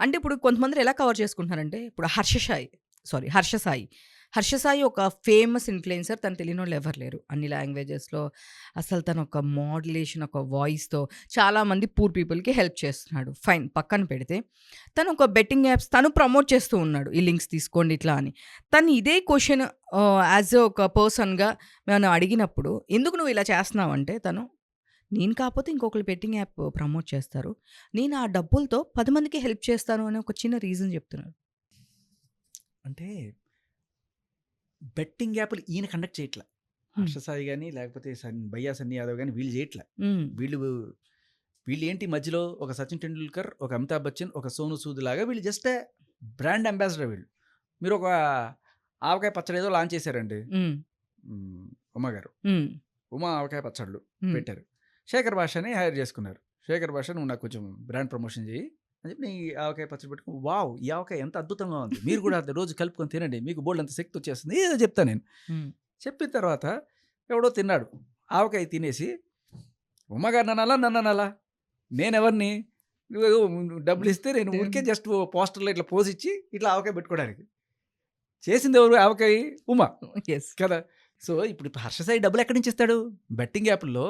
అంటే ఇప్పుడు కొంతమంది ఎలా కవర్ చేసుకుంటున్నారంటే, ఇప్పుడు 'హర్ష సాయి.' 'హర్ష సాయి' ఒక ఫేమస్ ఇన్‌ఫ్లుయెన్సర్. తను తెలియనోళ్ళు ఎవరు లేరు. అన్ని లాంగ్వేజెస్‌లో అసలు తను ఒక మోడ్యులేషన్, ఒక వాయిస్‌తో చాలామంది పూర్ పీపుల్‌కి హెల్ప్ చేస్తున్నాడు. ఫైన్ పక్కన పెడితే, తను ఒక బెట్టింగ్ యాప్స్ తను ప్రమోట్ చేస్తూ ఉన్నాడు. ఈ లింక్స్ తీసుకోండి ఇట్లా అని. తను ఇదే క్వెషన్ యాస్ ఒక పర్సన్‌గా మనం అడిగినప్పుడు, "ఎందుకు నువ్వు ఇలా చేస్తున్నావంటే" తను, "నేను కాపోతే ఇంకొకళ్ళు బెట్టింగ్ యాప్ ప్రమోట్ చేస్తారు. నేను ఆ డబ్బులతో 10 మందికి హెల్ప్ చేస్తాను" అని ఒక చిన్న రీజన్ చెప్తున్నాడు. అంటే బెట్టింగ్ యాప్‌లు ఈయన కండక్ట్ చేయట్ల. హ్మ్. హర్ష సాయి గాని, లేకపోతే భయ్యా సన్నీ యాదవ్ గాని వీళ్ళు చేయట్ల. హ్మ్. వీళ్ళు వీళ్ళేంటి మధ్యలో ఒక 'సచిన్ టెండూల్కర్', ఒక 'అమితాబ్ బచ్చన్', ఒక 'సోనూ సూద్' లాగా వీళ్ళు జస్ట్ బ్రాండ్ అంబాసిడర్ వీళ్ళు. మీరొక ఆవకాయ పచ్చడి ఏదో లాంచ్ చేశారండి. హ్మ్. హ్మ్. ఉమ గారు. హ్మ్. ఉమా ఆవకాయ పచ్చళ్ళు హ్మ్. పెట్టారు. శేఖర్ భాషని హైర్ చేసుకున్నారు. శేఖర్ భాష నువ్వు నాకు కొంచెం బ్రాండ్ ప్రమోషన్ చెయ్యి అని చెప్పి ఈ ఆవకాయ పచ్చడి పెట్టుకొని వావ్! ఈ ఆవకాయ ఎంత అద్భుతంగా ఉంది. మీరు కూడా అది రోజు కలుపుకొని తినండి. మీకు బోలెడంత శక్తి వచ్చేస్తుంది. ఏదో చెప్తా నేను. హ్మ్. చెప్పిన తర్వాత ఎవడో తిన్నాడు. ఆవకాయ తినేసి ఉమ్మగారు నన్నాలా? నేనెవరిని? నువ్వేదో డబ్బులిస్తే నేను ఊరికే జస్ట్ పోస్టర్‌లో ఇట్లా పోజ్ ఇచ్చి ఇట్లా ఆవకాయ పెట్టుకోవడానికి. చేసిందెవరు ఆవకాయి? ఉమ. యెస్. కదా! సో, ఇప్పుడు హర్ష సాయి డబ్బులు ఎక్కడి నుంచి ఇస్తాడు? బెట్టింగ్ యాపుల్లో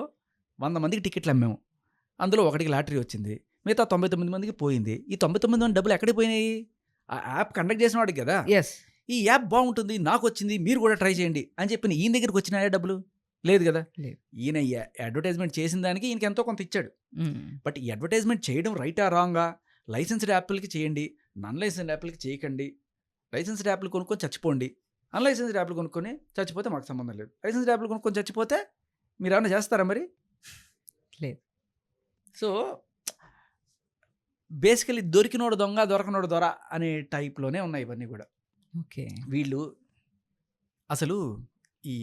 100 మందికి టికెట్లు అమ్మాము. అందులో ఒకడికి లాటరీ వచ్చింది. మిగతా 99 మందికి పోయింది. ఈ 99 మంది డబ్బులు ఎక్కడికి పోయినాయి? ఆ యాప్ కండక్ట్ చేసిన వాడికి గదా! యెస్. ఈ యాప్ బావుంటుంది. నాకొచ్చింది. మీరు కూడా ట్రై చేయండి అని చెప్పి ఈయన దగ్గరికి వచ్చినాయా డబ్బులు? లేదు గదా! లేదు. ఈయన అడ్వర్టైజ్‌మెంట్ చేసిన దానికి ఈయనకి ఎంతో కొంత ఇచ్చాడు. హ్మ్. బట్ ఈ అడ్వర్టైజ్‌మెంట్ చేయడం రైటా? రాంగా? లైసెన్స్‌డ్ యాపులకి చేయండి. నాన్ లైసెన్స్‌డ్ యాపులకి చేయకండి. లైసెన్స్‌డ్ యాప్‌లు కొనుక్కొని చచ్చిపోండి. అన్‌లైసెన్స్‌డ్ యాప్‌లు కొనుక్కొని చచ్చిపోతే మాకు సంబంధం లేదు. లైసెన్స్‌డ్ యాప్‌లు కొనుక్కొని చచ్చిపోతే మీరేమన్నా చేస్తారా మరి? లేదు. సో, బేసికల్లీ దొరికినోడు దొంగ, దొరకనోడు దొర అనే టైప్‌లోనే ఉన్నాయి ఇవన్నీ గూడా. ఓకే. వీళ్ళు అసలు ఈ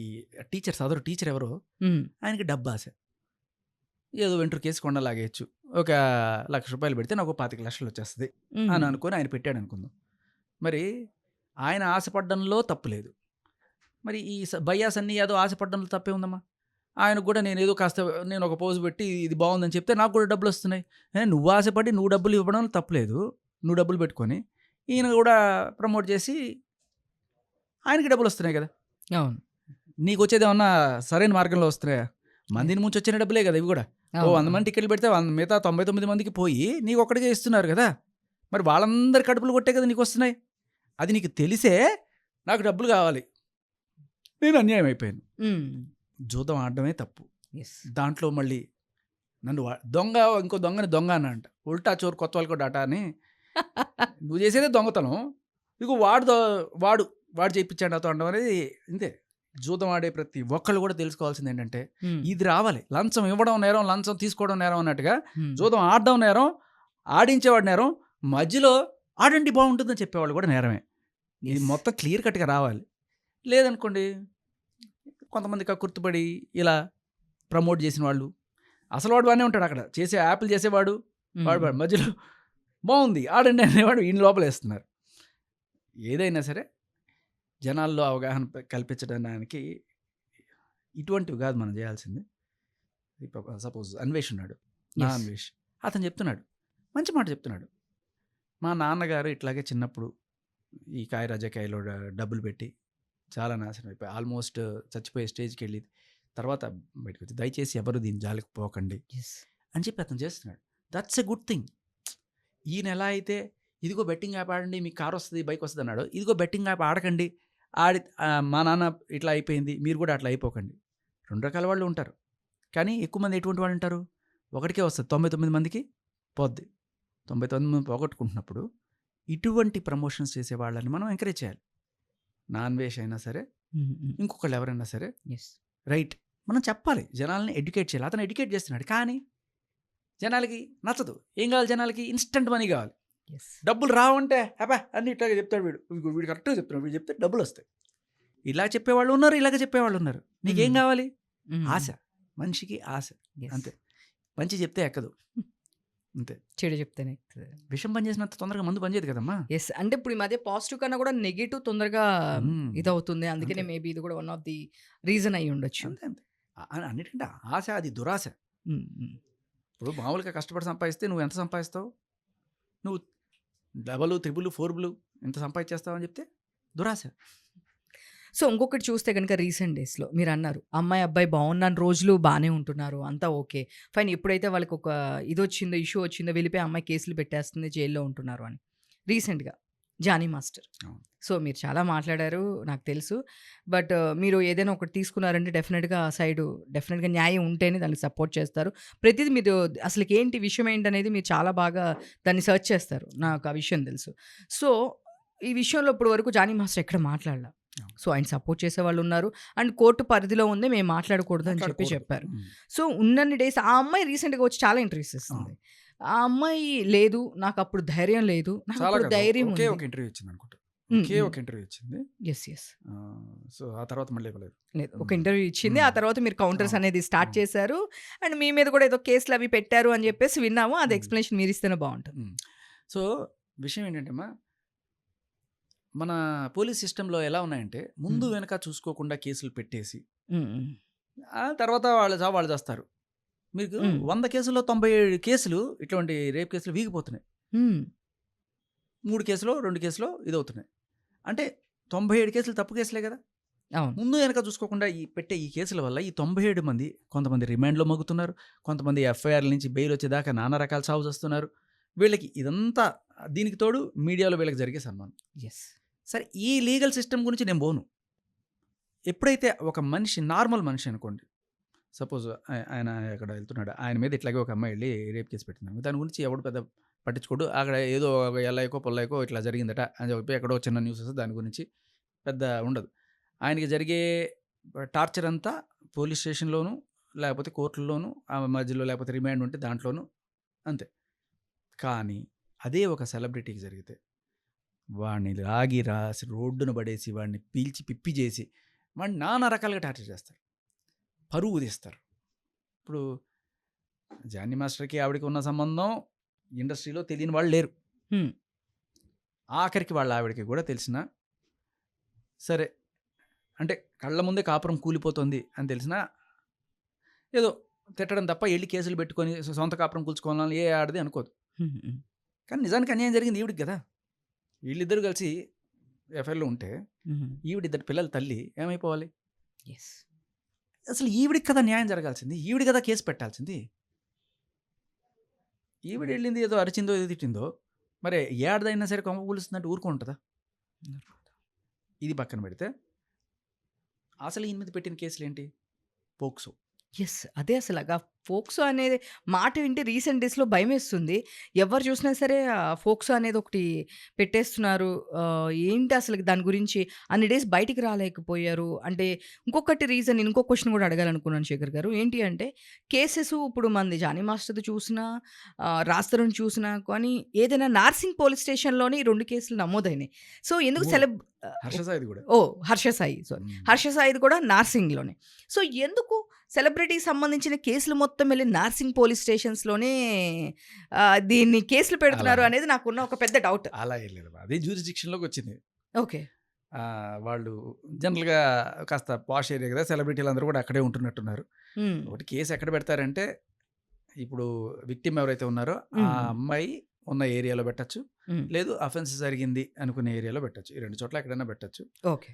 సదరు టీచర్ ఎవరో హ్మ్. ఆయనకి డబ్బాస. ఏదో వెంట్రుకేసి కొండ లాగేయొచ్చు. ఒక రూ. 1,00,000 పెడితే నాకు 25,00,000 వచ్చేస్తది అని హ్మ్. అనుకోని ఆయన పెట్టాడనుకుందాం. మరి ఆయన ఆశపడ్డంలో తప్పు లేదు. మరి ఈ భయ్యా సన్నీ యాదవ్ ఆశపడ్డంలో తప్పే ఉందమ్మా? ఆయనకు కూడా నేనేదో కాస్త నేను ఒక పోజ్ పెట్టి ఇది బాగుందని చెప్తే నాకు కూడా డబ్బులొస్తున్నాయి. నువ్వు ఆశపడి నువ్వు డబ్బులు ఇవ్వడంలో తప్పులేదు. నువ్వు డబ్బులు పెట్టుకొని, ఈయన కూడా ప్రమోట్ చేసి ఆయనకి డబ్బులొస్తున్నాయి కదా! అవును. నీకొచ్చేదేమన్నా సరైన మార్గంలో వస్తున్నాయా? లేదు. మందిని ముంచొచ్చిన డబ్బులే కదా! ఇవి కూడా. ఓ అవును. 100 మంది అవును. టికెట్లు పెడితే మిగతా 99 మందికి పోయి నీకొక్కడికే ఇస్తున్నారు కదా! మరి వాళ్ళందరి కడుపులు కొట్టే కదా నీకొస్తున్నాయి. అది నీకు తెలిసే నాకు డబ్బులు కావాలి. నేను అన్యాయం అయిపోయాను. హ్మ్. జూదం ఆడడమే తప్పు. యెస్. దాంట్లో మళ్ళీ నన్ను దొంగ ఇంకో దొంగని దొంగ అనంట. ఉల్టా చోర్ కొత్తవాళ్ళకో డాటా అని నువ్వు చేసేదే దొంగతనం. ఇగో వాడు వాడు చేపిచ్చాడు నాతో అనడం అనేది ఇంతే. జూదం ఆడే ప్రతి ఒక్కళ్ళు కూడా తెలుసుకోవాల్సింది ఏంటంటే హ్మ్. ఇది రావాలి. లంచం ఇవ్వడం నేరం, లంచం తీసుకోవడం నేరం అన్నట్టుగా హ్మ్. జూదం ఆడడం నేరం, ఆడించేవాడు నేరం, మధ్యలో ఆడండి బాగుంటుందని చెప్పేవాళ్ళు కూడా నేరమే. ఇది యెస్. మొత్తం క్లియర్ కట్‌గా రావాలి. లేదనుకోండి కొంతమంది కక్కుర్తిపడి ఇలా ప్రమోట్ చేసిన వాళ్ళు అసలు వాడు బానే ఉంటాడు అక్కడ. చేసే యాపులు చేసేవాడు, హ్మ్. వాడు మధ్యలో బావుంది ఆడండి అనేవాడు ఈయన లోపలేస్తున్నారు. ఏదైనా సరే జనాల్లో అవగాహన కల్పించడానికి ఇటువంటివి కాదు మనం చేయాల్సింది. సపోజ్ అన్వేష్ ఉన్నాడు. నా యెస్. అన్వేష్. అతను చెప్తున్నాడు. మంచి మాట చెప్తున్నాడు. మా నాన్నగారు ఇట్లాగే చిన్నప్పుడు ఈ కాయ రాజాకాయలో డబ్బులు పెట్టి చాలా నాశనం అయిపోయి ఆల్మోస్ట్ చచ్చిపోయే స్టేజ్‌కెళ్ళి తర్వాత బయటకొచ్చి దయచేసి ఎవరు దీని జోలికి పోకండి యెస్. అని చెప్పి అతను చేస్తున్నాడు. That's a good thing. ఈయన ఎలా అయితే ఇదిగో బెట్టింగ్ యాప్ ఆడండి మీకు కార్ వస్తది, బైక్ వస్తది అన్నాడో, ఇదిగో బెట్టింగ్ యాప్ ఆడకండి. మా నాన్న ఇట్లా అయిపోయింది. మీరు కూడా అట్లా అయిపోకండి. 2 రకాల వాళ్ళు ఉంటారు. కానీ ఎక్కువ మంది ఎటువంటి వాళ్ళు ఉంటారు? ఒకడికే వస్తది. 99 మందికి పోద్ది. 99 మంది పోగొట్టుకుంటున్నప్పుడు ఇటువంటి ప్రమోషన్స్ చేసే వాళ్ళని మనం ఎంకరేజ్ చేయాలి. నా అన్వేష్ అయినా సరే, హ్మ్. హ్మ్. ఇంకొకళ్ళు ఎవరైనా సరే యెస్. రైట్. మనం చెప్పాలి. జనాల్ని ఎడ్యుకేట్ చేయాలి. అతను ఎడ్యుకేట్ చేస్తున్నాడు. కానీ జనాలకి నచ్చదు. ఏం కావాలి జనాలకి? ఇన్‌స్టంట్ మనీ కావాలి. యెస్. డబ్బులు రావంటే అబ్బా! అన్నీ ఇట్లాగే చెప్తాడు వీడు. ఇగో వీడు కరెక్ట్‌గా చెప్తున్నాడు. వీడు చెప్తే డబ్బులొస్తాయి. ఇలా చెప్పేవాళ్ళు ఉన్నారు. ఇలాగ చెప్పేవాళ్ళు ఉన్నారు. నీకేం హ్మ్. కావాలి? హ్మ్. ఆశ. మనిషికి ఆశ. యెస్. అంతే. మంచి చెప్తే ఎక్కదు. అంతే. చెడు చెప్తేనే ఎక్కుతది. విషం పనిచేసినంత తొందరగా మందు పనిచేయదు కదమ్మా! యెస్. అంటే ఇప్పుడు ఈ మధ్య పాజిటివ్ కన్నా కూడా నెగెటివ్ తొందరగా హ్మ్. ఇదవుతుంది. అందుకనే అంతే. మేబీ ఇది కూడా వన్ ఆఫ్ ది రీజన్ అయ్యుండొచ్చు. అంతే. అన్నిటికంటే ఆశ అది దురాశ. హ్మ్. హ్మ్. ఇప్పుడు మామూలుగా కష్టపడి సంపాదిస్తే నువ్వెంత సంపాదిస్తావు? నువ్వు డబల్, త్రిబుల్, 4 ఇంత సంపాదించేస్తామని చెప్తే దురాశ. సో, ఇంకొకటి చూస్తే గనుక రీసెంట్ డేస్‌లో మీరన్నారు, అమ్మాయి, అబ్బాయి బాగున్న రోజులు బానే ఉంటున్నారు. అంతా ఓకే. ఫైన్. ఎప్పుడైతే వాళ్ళకొక ఇదొచ్చిందో, ఇష్యూ వచ్చిందో వెళ్ళిపోయి అమ్మాయి కేసులు పెట్టేస్తుంది, జైల్‌లో ఉంటున్నారు అని. రీసెంట్‌గా 'జానీ మాస్టర్.' అవును. సో, మీరు చాలా మాట్లాడారు నాకు తెలుసు. బట్ మీరు ఏదైనా ఒకటి తీసుకున్నారంటే డెఫినిట్‌గా ఆ సైడు డెఫినిట్‌గా న్యాయం ఉంటేనే దానికి సపోర్ట్ చేస్తారు. ప్రతీది మీరు అసలకేంటి విషయం ఏంటనేది మీరు చాలా బాగా దాన్ని సెర్చ్ చేస్తారు. నాకు ఆ విషయం తెలుసు. సో, ఈ విషయంలో ఇప్పటి వరకు 'జానీ మాస్టర్' ఎక్కడ మాట్లాడలా. అవును. సో, ఆయన సపోర్ట్ చేసేవాళ్ళున్నారు. అండ్ కోర్ట్ పరిధిలో ఉంది. మేము మాట్లాడకూడదు అని చెప్పి మాట్లాడకూడదు. చెప్పారు. హ్మ్. సో, ఉన్నన్ని డేస్ ఆ అమ్మాయి రీసెంట్‌గా వచ్చి చాలా ఇంటర్వ్యూస్ ఇస్తుంది. ఆ అమ్మాయి లేదు, నాకప్పుడు ధైర్యం లేదు. చాలా నాకప్పుడు కాదు. ధైర్యం ఒకే ఉంది. ఒక ఇంటర్వ్యూ ఇచ్చిందనుకుంటా. హ్మ్. ఒకే హ్మ్. ఒక ఇంటర్వ్యూ ఇచ్చింది. యెస్. సో, ఆ తర్వాత మళ్ళీ ఇవ్వలేదు. లేదు. ఒక హ్మ్. ఇంటర్వ్యూ ఇచ్చింది. ఆ హ్మ్. తర్వాత మీరు కౌంటర్స్ అవును. అనేది స్టార్ట్ అవును. చేశారు. అండ్ మీ మీద కూడా ఏదో కేసులవి పెట్టారు అని చెప్పేసి విన్నాము. అది హ్మ్. ఎక్స్‌ప్లనేషన్ మీరిస్తేనే బావుంటది. హ్మ్. సో, విషయం ఏంటంటే అమ్మా, మన పోలీస్ సిస్టమ్‌లో ఎలా ఉన్నాయంటే, ముందు హ్మ్. వెనక చూసుకోకుండా కేసులు పెట్టేసి, హ్మ్. హ్మ్. ఆ తర్వాత వాళ్ళ చావు వాళ్ళు చస్తారు. మీకు హ్మ్. 100 కేసుల్లో 97 కేసులు ఇటువంటి రేప్ కేసులు వీగిపోతున్నాయి. హ్మ్. 3 కేసులో, 2 కేసులో ఇదవుతున్నాయి. అంటే 97 కేసులు తప్పు కేసులే కదా! అవును. ముందు వెనక చూసుకోకుండా పెట్టే ఈ కేసుల వల్ల ఈ 97 మంది కొంతమంది రిమాండ్‌లో మగ్గుతున్నారు. కొంతమంది ఎఫ్ఐఆర్‌ల నుంచి బెయిల్ వచ్చేదాకా నానా రకాల చావు చస్తున్నారు. వీళ్ళకి ఇదంతా దీనికి తోడు మీడియాలో వీళ్ళకి జరిగే సన్మానం. యెస్. సరే ఈ లీగల్ సిస్టమ్ గురించి నేను పోను. ఎప్పుడైతే ఒక మనిషి నార్మల్ మనిషి అనుకోండి. సపోజ్ ఆయన ఎక్కడ వెళ్తున్నాడు. ఆయన మీద ఇట్లాగే ఒక అమ్మాయి ఎళ్లి రేప్ కేస్ పెట్టిందనుకో. దాని గురించి ఎవడు పెద్ద పట్టించుకోడు. అక్కడ ఏదో ఎల్లాయికో, పొల్లాయికో ఇట్లా జరిగిందట అని చెప్పి ఎక్కడో చిన్న న్యూస్ వస్తది. దాని గురించి పెద్ద ఉండదు. ఆయనకి జరిగే టార్చర్ అంతా పోలీస్ స్టేషన్‌లోను, లేకపోతే కోర్టుల్లోను, ఆ మధ్యలో లేకపోతే రిమాండ్ ఉంటే దాంట్లోను అంతే. కానీ అదే ఒక సెలబ్రిటీకి జరిగితే వాడిని లాగి రాసి రోడ్డున పడేసి, వాడిని పీల్చి పిప్పి చేసి, వాడిని నానా రకాలుగా టార్చర్ చేస్తారు. పరువు తీస్తారు. ఇప్పుడు జానీ మాస్టర్‌కి ఆవిడకి ఉన్న సంబంధం ఇండస్ట్రీలో తెలియని వాళ్ళు లేరు. హ్మ్. ఆఖరికి వాళ్ళ ఆవిడకి కూడా తెలిసినా సరే, అంటే కళ్ళ ముందే కాపురం కూలిపోతుంది అని తెలిసినా ఏదో తిట్టడం తప్ప ఎళ్లి కేసులు పెట్టుకొని సొంత కాపురం కూల్చుకోవాలని ఏ ఆడది అనుకోదు. హ్మ్. హ్మ్. కానీ నిజానికి అన్యాయం జరిగింది ఈవిడకి గదా! వీళ్ళిద్దరూ కలిసి ఎఫ్ఐఆర్‌లో ఉంటే హ్మ్. ఈవిడ ఇద్దరు పిల్లల తల్లి ఏమైపోవాలి? యెస్. అసలు ఈవిడకి కదా న్యాయం జరగాల్సింది. ఈవిడ కదా కేస్ పెట్టాల్సింది. ఈవిడెళ్ళింది ఏదో అరిచిందో, ఏదో తిట్టిందో, మరి ఏ ఆడదైనా సరే కొంప కూలుస్తుందంటే ఊరుకుంటదా? ఇది పక్కన పెడితే, అసలు ఈయన మీద పెట్టిన కేసులేంటి? పోక్సో. యెస్. అదే అసలగా ఫోక్సో అనేది మాట వింటే రీసెంట్ డేస్‌లో భయమేస్తుంది. ఎవరు చూసినా సరే ఫోక్సో అనేది ఒకటి పెట్టేస్తున్నారు. ఏంటి అసలు దాని గురించి అన్ని డేస్ బయటికి రాలేకపోయారు. అంటే ఇంకొకటి రీజన్ ఇంకో క్వెషన్ కూడా అడగాలనుకున్నాను శేఖర్ గారు. ఏంటి అంటే కేసెస్ ఇప్పుడు మనది 'జానీ మాస్టర్‌ది' చూసినా, 'రాజ్ తరుణ్' చూసినా కానీ ఏదైనా నార్సింగ్ పోలీస్ స్టేషన్‌లోని 2 కేసులు నమోదయినాయి. సో ఎందుకు 3 సెలబ్ హర్ష సాయిది గూడా. ఓహ్! 'హర్ష సాయి' సారీ. హ్మ్. 'హర్ష సాయి'ది కూడా నార్సింగ్‌లోనే. సో ఎందుకు సెలబ్రిటీకి సంబంధించిన కేసులు మొత్తం వెళ్లి నార్సింగ్ పోలీస్ స్టేషన్స్‌లోనే దీన్ని కేసులు అలా, పెడుతున్నారు అనేది నాకున్న ఒక పెద్ద డౌట్. అలా ఏం లేదమ్మా. అది జ్యూరిస్డిక్షన్‌లోకొచ్చింది. ఓకే. వాళ్ళు జనరల్‌గా కాస్త పాష్ ఏరియా గదా! సెలబ్రిటీలందరూ గూడా అక్కడే ఉంటున్నట్టున్నారు. హ్మ్. ఒకటి కేస్ ఎక్కడ పెడతారంటే, ఇప్పుడు విక్టిమ్ ఎవరైతే ఉన్నారో, ఆ హ్మ్. అమ్మాయి ఉన్న ఏరియాలో పెట్టొచ్చు. హ్మ్. లేదు అఫెన్స్ జరిగింది అనుకునే ఏరియాలో పెట్టొచ్చు. ఈ 2 చోట్ల ఎక్కడైనా పెట్టొచ్చు. ఓకే.